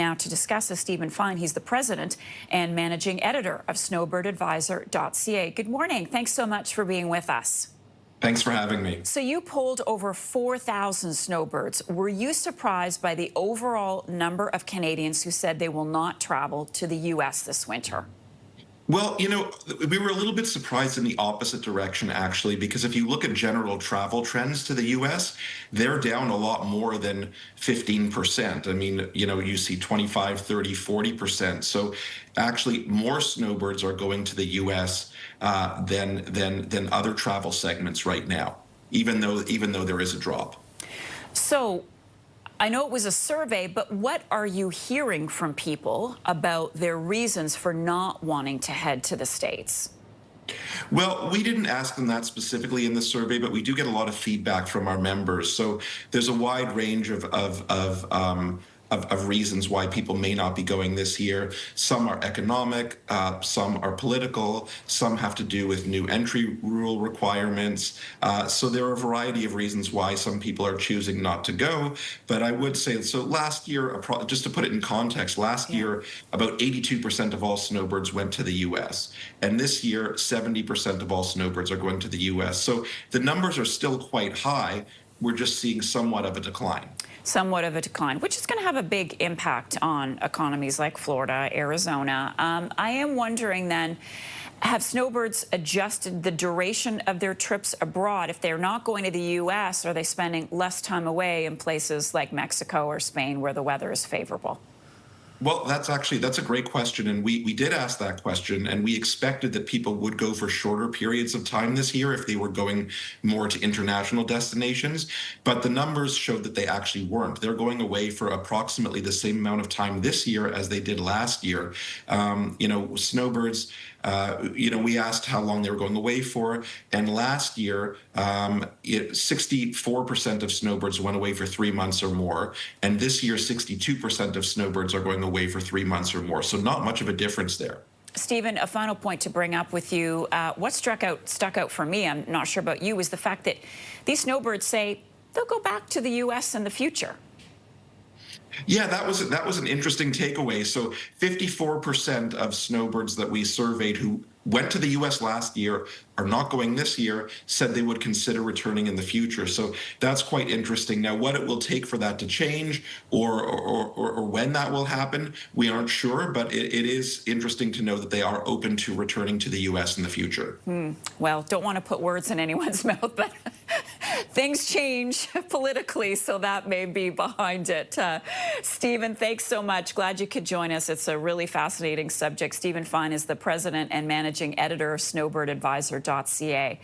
now to discuss is Stephen Fine. He's the president and managing editor of Snowbirdadvisor.ca. Good morning. Thanks so much for being with us. Thanks for having me. So you polled over 4,000 snowbirds. Were you surprised by the overall number of Canadians who said they will not travel to the U.S. this winter? Well, we were a little bit surprised in the opposite direction, actually, because if you look at general travel trends to the U.S., they're down a lot more than 15%. I mean, you see 25, 30, 40%. So actually more snowbirds are going to the U.S. Than other travel segments right now, even though there is a drop. So I know it was a survey, but what are you hearing from people about their reasons for not wanting to head to the States? Well, we didn't ask them that specifically in the survey, but we do get a lot of feedback from our members. So there's a wide range of reasons why people may not be going this year. Some are economic, some are political, some have to do with new entry rule requirements. So there are a variety of reasons why some people are choosing not to go. But I would say, so last year, just to put it in context, last year, about 82% of all snowbirds went to the U.S. And this year, 70% of all snowbirds are going to the U.S. So the numbers are still quite high. We're just seeing somewhat of a decline. Somewhat of a decline, which is going to have a big impact on economies like Florida, Arizona. I am wondering then, have snowbirds adjusted the duration of their trips abroad? If they're not going to the U.S., are they spending less time away in places like Mexico or Spain where the weather is favorable? Well, that's a great question. And we did ask that question, and we expected that people would go for shorter periods of time this year if they were going more to international destinations. But the numbers showed that they actually weren't. They're going away for approximately the same amount of time this year as they did last year. Snowbirds, we asked how long they were going away for. And last year, 64% of snowbirds went away for 3 months or more. And this year, 62% of snowbirds are going away for 3 months or more. So not much of a difference there. Stephen, a final point to bring up with you. What stuck out for me, I'm not sure about you, is the fact that these snowbirds say they'll go back to the U.S. in the future. Yeah, that was an interesting takeaway. So 54% of snowbirds that we surveyed who went to the U.S. last year are not going this year, said they would consider returning in the future. So that's quite interesting. Now, what it will take for that to change or when that will happen, we aren't sure, but it is interesting to know that they are open to returning to the U.S. in the future. Well, don't want to put words in anyone's mouth, but things change politically, so that may be behind it. Stephen, thanks so much. Glad you could join us. It's a really fascinating subject. Stephen Fine is the president and managing editor of Snowbirdadvisor.ca.